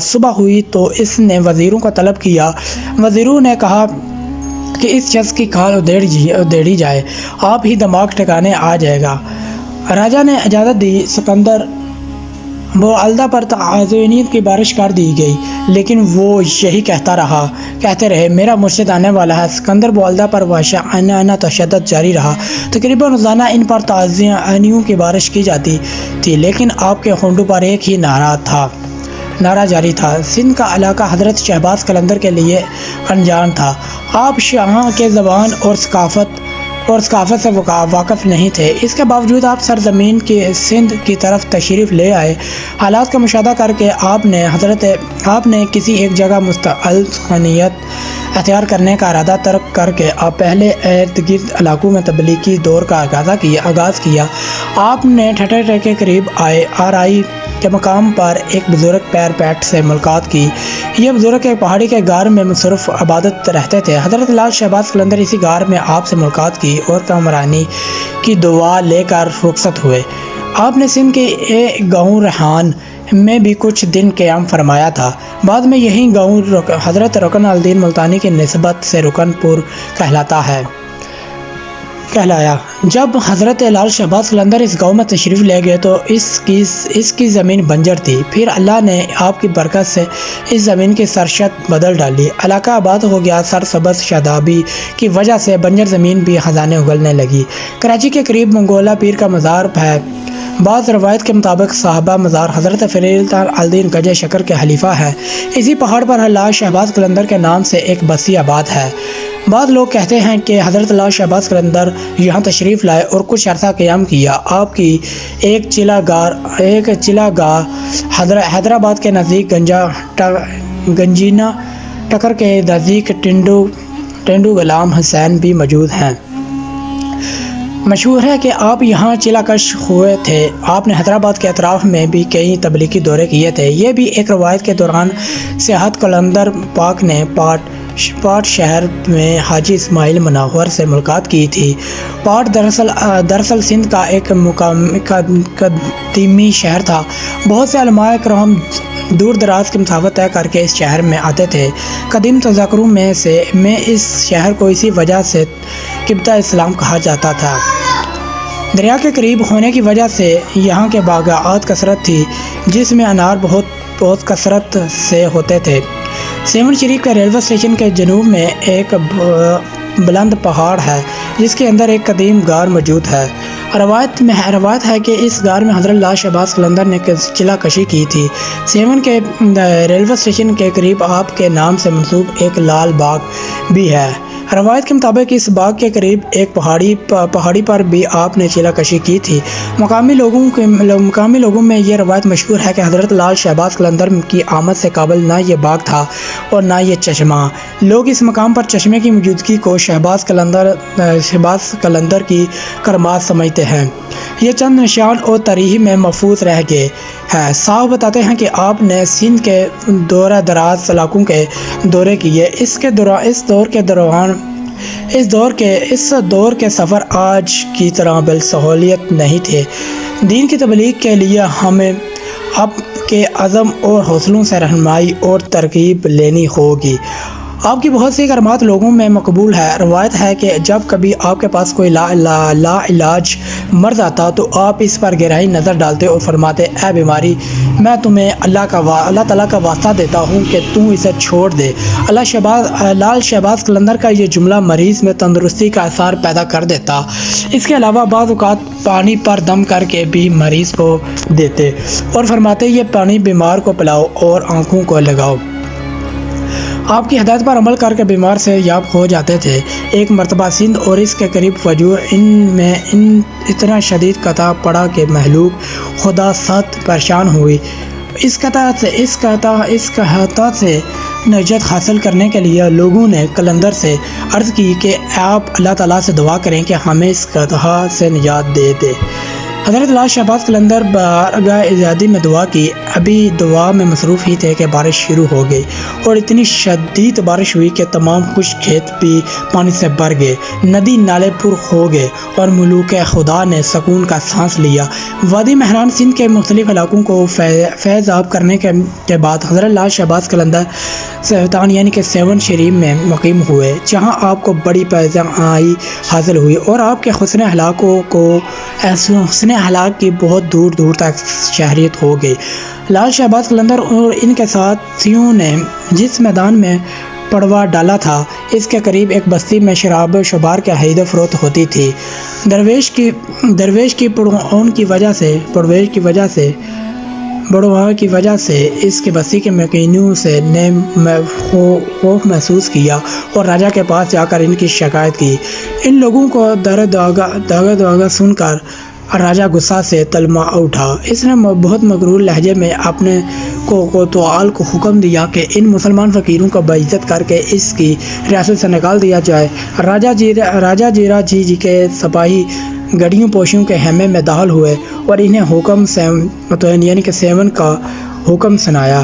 صبح ہوئی تو اس نے وزیروں کو طلب کیا۔ وزیروں نے کہا کہ اس شخص کی کھال ادھیڑی جائے، آپ ہی دماغ ٹھکانے آ جائے گا۔ راجا نے اجازت دی۔ سکندر بوالدہ پر تعظیمات کی بارش کر دی گئی، لیکن وہ یہی کہتے رہے میرا مرشد آنے والا ہے۔ سکندر بوالدہ پر وحشیانہ تشدد جاری رہا۔ تقریباً روزانہ ان پر تعظیموں کی بارش کی جاتی تھی، لیکن آپ کے ہونٹوں پر ایک ہی نعرہ جاری تھا۔ سندھ کا علاقہ حضرت شہباز قلندر کے لیے انجان تھا۔ آپ شاہاں کے زبان اور ثقافت سے واقف نہیں تھے، اس کے باوجود آپ سرزمین کی سندھ کی طرف تشریف لے آئے۔ حالات کا مشاہدہ کر کے آپ نے کسی ایک جگہ مستقل سکنیت اختیار کرنے کا ارادہ ترک کر کے آپ پہلے ارد گرد علاقوں میں تبلیغی دور کا آغاز کیا۔ آپ نے ٹھٹھر کے قریب آرائی کے مقام پر ایک بزرگ پیٹ سے ملاقات کی۔ یہ بزرگ ایک پہاڑی کے غار میں مصروف عبادت رہتے تھے۔ حضرت لال شہباز قلندر اسی غار میں آپ سے ملاقات کی اور کامرانی کی دعا لے کر رخصت ہوئے۔ آپ نے سندھ کے گاؤں ریحان میں بھی کچھ دن قیام فرمایا تھا۔ بعد میں یہی گاؤں حضرت رکن الدین ملتانی کی نسبت سے رکن پور کہلایا۔ جب حضرت لال شہباز قلندر اس گاؤں میں تشریف لے گئے تو اس کی زمین بنجر تھی، پھر اللہ نے آپ کی برکت سے اس زمین کی سرشت بدل ڈالی۔ علاقہ آباد ہو گیا۔ سرسبز شادابی کی وجہ سے بنجر زمین بھی خزانے اگلنے لگی۔ کراچی کے قریب منگولا پیر کا مزار ہے۔ بعض روایت کے مطابق صاحبہ مزار حضرت فریل الدین گجے شکر کے خلیفہ ہیں۔ اسی پہاڑ پر لال شہباز قلندر کے نام سے ایک بستی آباد ہے۔ بعض لوگ کہتے ہیں کہ حضرت لال شہباز قلندر یہاں تشریف لائے اور کچھ عرصہ قیام کیا۔ آپ کی ایک چلا گاہ حیدرآباد کے نزدیک گنجینا ٹکر کے نزدیک ٹنڈو غلام حسین بھی موجود ہیں۔ مشہور ہے کہ آپ یہاں چلا کش ہوئے تھے۔ آپ نے حیدرآباد کے اطراف میں بھی کئی تبلیغی دورے کیے تھے۔ یہ بھی ایک روایت کے دوران سیاحت قلندر پاک نے پاٹ شہر میں حاجی اسماعیل منور سے ملاقات کی تھی۔ پاٹ دراصل سندھ کا ایک قدیمی شہر تھا۔ بہت سے علماء کرام دور دراز کی مسافت طے کر کے اس شہر میں آتے تھے۔ قدیم تذکروں میں اس شہر کو اسی وجہ سے قبطہ اسلام کہا جاتا تھا۔ دریا کے قریب ہونے کی وجہ سے یہاں کے باغات کثرت تھی، جس میں انار بہت کثرت سے ہوتے تھے۔ سیون شریف کے ریلوے اسٹیشن کے جنوب میں ایک بلند پہاڑ ہے، جس کے اندر ایک قدیم غار موجود ہے۔ روایت ہے کہ اس غار میں حضرت لال شہباز قلندر نے چلا کشی کی تھی۔ سیون کے ریلوے اسٹیشن کے قریب آپ کے نام سے منسوب ایک لال باغ بھی ہے۔ روایت کے مطابق اس باغ کے قریب ایک پہاڑی پر بھی آپ نے چلا کشی کی تھی۔ مقامی لوگوں میں یہ روایت مشہور ہے کہ حضرت لال شہباز قلندر کی آمد سے قبل نہ یہ باغ تھا اور نہ یہ چشمہ۔ لوگ اس مقام پر چشمے کی موجودگی کو شہباز قلندر کی کرامات سمجھتے ہیں۔ یہ چند نشان اور تاریخ میں محفوظ رہ گئے ہیں۔ صاحب بتاتے ہیں کہ آپ نے سندھ کے دورہ دراز علاقوں کے دورے کیے۔ اس دور کے سفر آج کی طرح بالسہولت نہیں تھے۔ دین کی تبلیغ کے لیے ہمیں آپ کے عزم اور حوصلوں سے رہنمائی اور ترغیب لینی ہوگی۔ آپ کی بہت سی کرامات لوگوں میں مقبول ہے۔ روایت ہے کہ جب کبھی آپ کے پاس کوئی لا علاج مرض آتا تو آپ اس پر گہرائی نظر ڈالتے اور فرماتے، اے بیماری، میں تمہیں اللہ تعالیٰ کا واسطہ دیتا ہوں کہ تم اسے چھوڑ دے۔ لال شہباز قلندر کا یہ جملہ مریض میں تندرستی کا احساس پیدا کر دیتا۔ اس کے علاوہ بعض اوقات پانی پر دم کر کے بھی مریض کو دیتے اور فرماتے، یہ پانی بیمار کو پلاؤ اور آنکھوں کو لگاؤ۔ آپ کی ہدایت پر عمل کر کے بیمار سے یاب ہو جاتے تھے۔ ایک مرتبہ سندھ اور اس کے قریب وجود میں اتنا شدید قطع پڑا کہ مخلوق خدا سخت پریشان ہوئی۔ اس قحط سے نجات حاصل کرنے کے لیے لوگوں نے قلندر سے عرض کی کہ آپ اللہ تعالیٰ سے دعا کریں کہ ہمیں اس قحط سے نجات دے دے۔ حضرت لالا شہباز قلندر بارگاہ آزادی میں دعا کی. ابھی دعا میں مصروف ہی تھے کہ بارش شروع ہو گئی اور اتنی شدید بارش ہوئی کہ تمام خشک کھیت بھی پانی سے بھر گئے، ندی نالے پر ہو گئے اور ملوک خدا نے سکون کا سانس لیا. وادی مہران سندھ کے مختلف علاقوں کو فیض آب کرنے کے بعد حضرت لالا شہباز قلندر سلطان یعنی کہ سیون شریف میں مقیم ہوئے، جہاں آپ کو بڑی پیدائش حاصل ہوئی اور آپ کے حسن اخلاق کی بہت دور دور تک شہرت ہو گئی. لالا شہباز قلندر اور ان کے ساتھیوں نے جس میدان میں پڑوا ڈالا تھا، اس کے قریب ایک بستی میں شراب و شبار کی خرید و فروخت ہوتی تھی. درویش کی پڑواؤں کی وجہ سے اس کی بستی کے مکینوں نے خوف محسوس کیا اور راجا کے پاس جا کر ان کی شکایت کی. ان لوگوں کو داغا سن کر راجا غصہ سے تلما اٹھا. اس نے بہت مغرور لہجے میں اپنے کوتوال کو حکم دیا کہ ان مسلمان فقیروں کو بےعزت کر کے اس کی ریاست سے نکال دیا جائے. راجا جیرا جی کے سپاہی گڑیوں پوشیوں کے خیمے میں داخل ہوئے اور انہیں حکم یعنی کہ سیون کا حکم سنایا.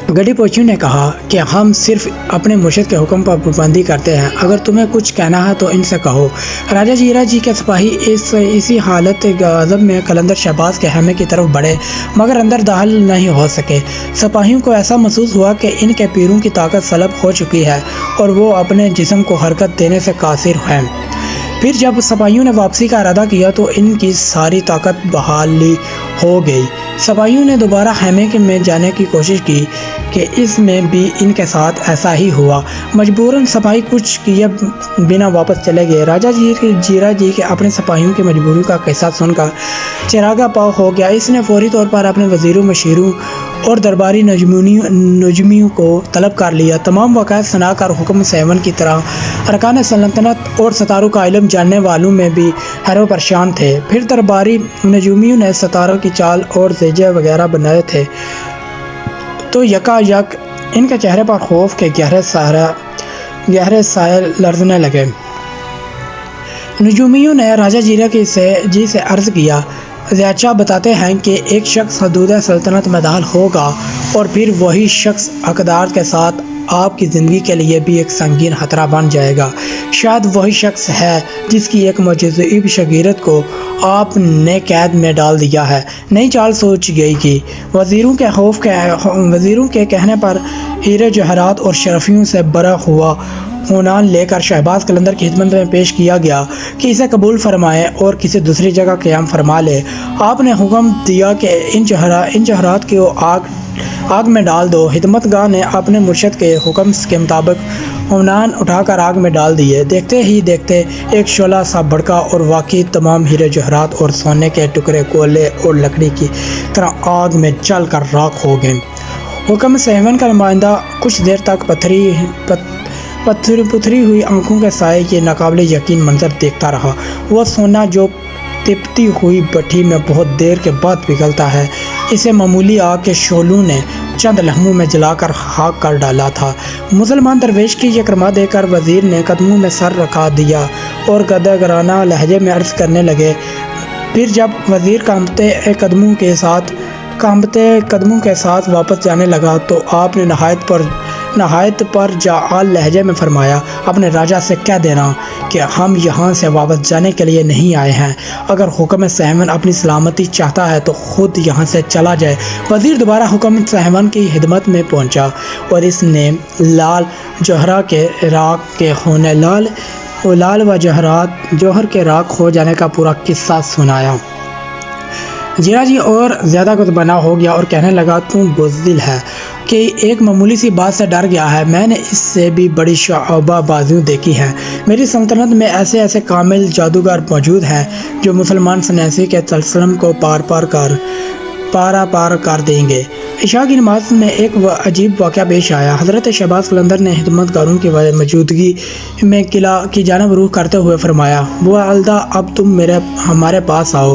گڈی پوشیوں نے کہا کہ ہم صرف اپنے مرشد کے حکم پر پابندی کرتے ہیں، اگر تمہیں کچھ کہنا ہے تو ان سے کہو. راجا جیرا جی کے سپاہی اسی حالت غضب میں قلندر شہباز کے خیمے کی طرف بڑھے مگر اندر داخل نہیں ہو سکے. سپاہیوں کو ایسا محسوس ہوا کہ ان کے پیروں کی طاقت سلب ہو چکی ہے اور وہ اپنے جسم کو حرکت دینے سے قاصر ہیں. پھر جب سپاہیوں نے واپسی کا ارادہ کیا تو ان کی ساری طاقت بحالی ہو گئی. سپاہیوں نے دوبارہ خیمے میں جانے کی کوشش کی کہ اس میں بھی ان کے ساتھ ایسا ہی ہوا. مجبوراً سپاہی کچھ کیے بنا واپس چلے گئے. راجا جیرا جی کے اپنے سپاہیوں کی مجبوری کا قصہ سن کر چراغا پاؤ ہو گیا. اس نے فوری طور پر اپنے وزیروں، مشیروں اور درباری نجومیوں کو طلب کر لیا. تمام واقعات سنا کر حکم سیون کی طرح ارکان سلطنت اور ستاروں کا علم جاننے والوں میں بھی حیر و پریشان تھے. پھر درباری نجومیوں نے ستاروں کی چال اور زیجے وغیرہ بنائے تھے تو یکا یک ان کے چہرے پر خوف کے گہرے سائے لرزنے لگے. نجومیوں نے راجا جیرا جی سے عرض کیا، زیادشاہ بتاتے ہیں کہ ایک شخص حدود سلطنت میں داخل ہوگا اور پھر وہی شخص اقدار کے ساتھ آپ کی زندگی کے لیے بھی ایک سنگین خطرہ بن جائے گا. شاید وہی شخص ہے جس کی ایک معجزہ شگیرت کو آپ نے قید میں ڈال دیا ہے. نئی چال سوچ گئی کہ وزیروں کے کہنے پر ہیرے جواہرات اور شرفیوں سے بھرا ہوا خونان لے کر شہباز قلندر کی خدمت میں پیش کیا گیا کہ اسے قبول فرمائے اور کسی دوسری جگہ قیام فرما لے. آپ نے حکم دیا کہ ان جواہرات کو آگ میں ڈال دو. خدمت گاہ نے اپنے مرشد کے حکم کے مطابق خونان اٹھا کر آگ میں ڈال دیے. دیکھتے ہی دیکھتے ایک شعلہ سا بھڑکا اور واقعی تمام ہیرے جواہرات اور سونے کے ٹکڑے کوئلے اور لکڑی کی طرح آگ میں جل کر راکھ ہو گئے. حکم سیون کا نمائندہ کچھ دیر تک پتھری ہوئی آنکھوں کے سائے یہ ناقابل یقین منظر دیکھتا رہا. وہ سونا جو تپتی ہوئی بھٹی میں بہت دیر کے بعد پگھلتا ہے، اسے معمولی آگ کے شعلوں نے چند لمحوں میں جلا کر خاک کر ڈالا تھا. مسلمان درویش کی یہ کرما دے کر وزیر نے قدموں میں سر رکھا دیا اور گداگرانہ لہجے میں عرض کرنے لگے. پھر جب وزیر کانپتے قدموں کے ساتھ واپس جانے لگا تو آپ نے نہایت پر جعال لہجے میں فرمایا، اپنے راجا سے کہہ دینا کہ ہم یہاں سے واپس جانے کے لیے نہیں آئے ہیں. اگر حکم سیون اپنی سلامتی چاہتا ہے تو خود یہاں سے چلا جائے. وزیر دوبارہ حکم سیون کی خدمت میں پہنچا اور اس نے لال جوہرا کے راکھ کے ہونے لال و جوہر کے راکھ ہو جانے کا پورا قصہ سنایا. جیرا جی اور زیادہ غضبانہ ہو گیا اور کہنے لگا، تم بزدل ہے کہ ایک معمولی سی بات سے ڈر گیا ہے. میں نے اس سے بھی بڑی شعبہ بازیوں دیکھی ہیں. میری سلطنت میں ایسے کامل جادوگر موجود ہیں جو مسلمان سنیسی کے تسلسل کو پار کر دیں گے. عشاء کی نماز میں ایک عجیب واقعہ پیش آیا. حضرت شہباز قلندر نے خدمت گاروں کی موجودگی میں قلعہ کی جانب روح کرتے ہوئے فرمایا، وہ والدہ اب تم ہمارے پاس آؤ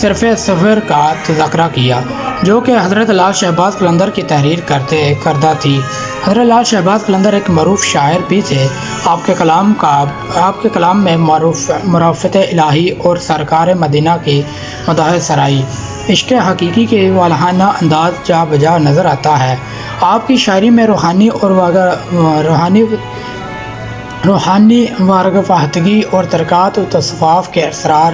صرف صفر کا تذکرہ کیا جو کہ حضرت لال شہباز قلندر کی تحریر کردہ تھی۔ حضرت لال شہباز قلندر ایک معروف شاعر بھی تھے۔ آپ کے کلام میں معرفت الہی اور سرکار مدینہ کی مداح سرائی، عشق حقیقی کے والہانہ انداز جا بجا نظر آتا ہے۔ آپ کی شاعری میں روحانی وارفاہتگی اور ترکات و تصوف کے اسرار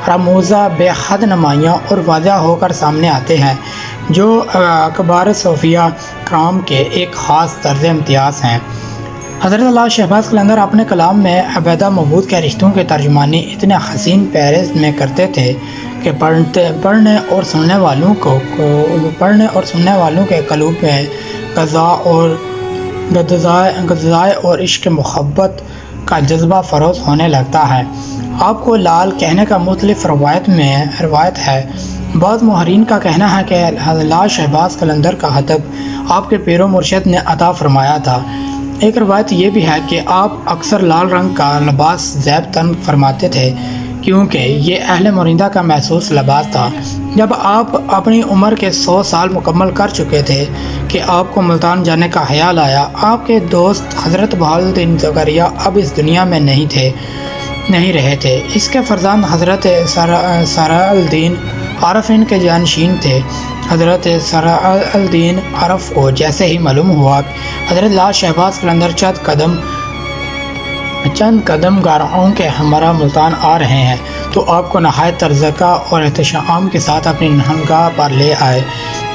رموزہ بے حد نمایاں اور واضح ہو کر سامنے آتے ہیں، جو کبار صوفیہ کرام کے ایک خاص طرز امتیاز ہیں۔ حضرت لال شہباز قلندر اپنے کلام میں عبیدہ مبعوض کے رشتوں کی ترجمانی اتنے حسین پیرز میں کرتے تھے کہ پڑھنے اور سننے والوں کے قلوب میں غذائے اور عشق محبت کا جذبہ فروز ہونے لگتا ہے۔ آپ کو لال کہنے کا مختلف روایت ہے۔ بعض ماہرین کا کہنا ہے کہ لال شہباز قلندر کا ہدف آپ کے پیر و مرشد نے عطا فرمایا تھا۔ ایک روایت یہ بھی ہے کہ آپ اکثر لال رنگ کا لباس زیب تن فرماتے تھے کیونکہ یہ اہل مرندہ کا محسوس لباس تھا۔ جب آپ اپنی عمر کے 100 سال مکمل کر چکے تھے کہ آپ کو ملتان جانے کا خیال آیا۔ آپ کے دوست حضرت بہاؤالدین زکریا اب اس دنیا میں نہیں رہے تھے۔ اس کے فرزند حضرت سراء-الدین عارف ان کے جانشین تھے۔ حضرت سراء-الدین عارف کو جیسے ہی معلوم ہوا حضرت لال شہباز قلندر چند قدم گاروں کے ہمراہ ملتان آ رہے ہیں تو آپ کو نہایت ترضیہ اور احتشام کے ساتھ اپنی نہنگاہ پر لے آئے۔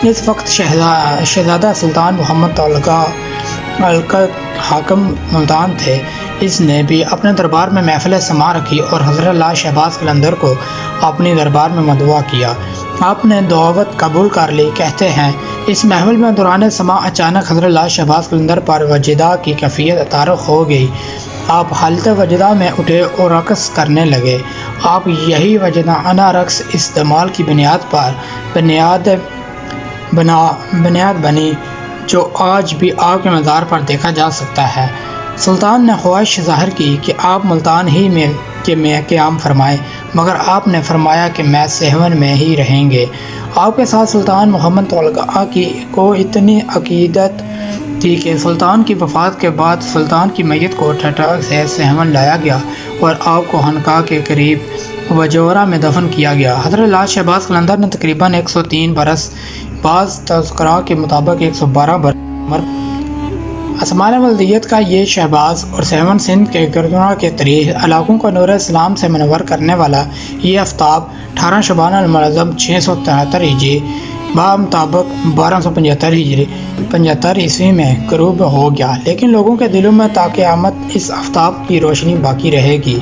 اس وقت شہزادہ سلطان محمد تغلق حاکم ملتان تھے۔ اس نے بھی اپنے دربار میں محفل سماع رکھی اور حضرت لال شہباز قلندر کو اپنی دربار میں مدعو کیا۔ آپ نے دعوت قبول کر لی۔ کہتے ہیں اس محفل میں دوران سماع اچانک حضرت لال شہباز قلندر پر وجدہ کی کیفیت عطارق ہو گئی۔ آپ حالت وجدہ میں اٹھے اور رقص کرنے لگے۔ آپ یہی وجدانہ رقص اس دمال کی بنیاد بنی جو آج بھی آپ کے مزار پر دیکھا جا سکتا ہے۔ سلطان نے خواہش ظاہر کی کہ آپ ملتان ہی میں قیام فرمائیں، مگر آپ نے فرمایا کہ میں سہون میں ہی رہیں گے۔ آپ کے ساتھ سلطان محمد تغلق کو اتنی عقیدت تھی کہ سلطان کی وفات کے بعد سلطان کی میت کو ٹھٹھہ سے سہون لایا گیا اور آپ کو خانقاہ کے قریب وجورہ میں دفن کیا گیا۔ حضرت لال شہباز قلندر نے تقریباً 103 برس، بعض تذکرہ کے مطابق 112 برس اسمان ولدیت کا یہ شہباز اور سہون سندھ کے گردنہ کے طریق علاقوں کو نور اسلام سے منور کرنے والا یہ آفتاب 18 شعبان المعظم 673 ہجری مطابق 1275 عیسوی میں غروب ہو گیا، لیکن لوگوں کے دلوں میں تا قیامت اس آفتاب کی روشنی باقی رہے گی۔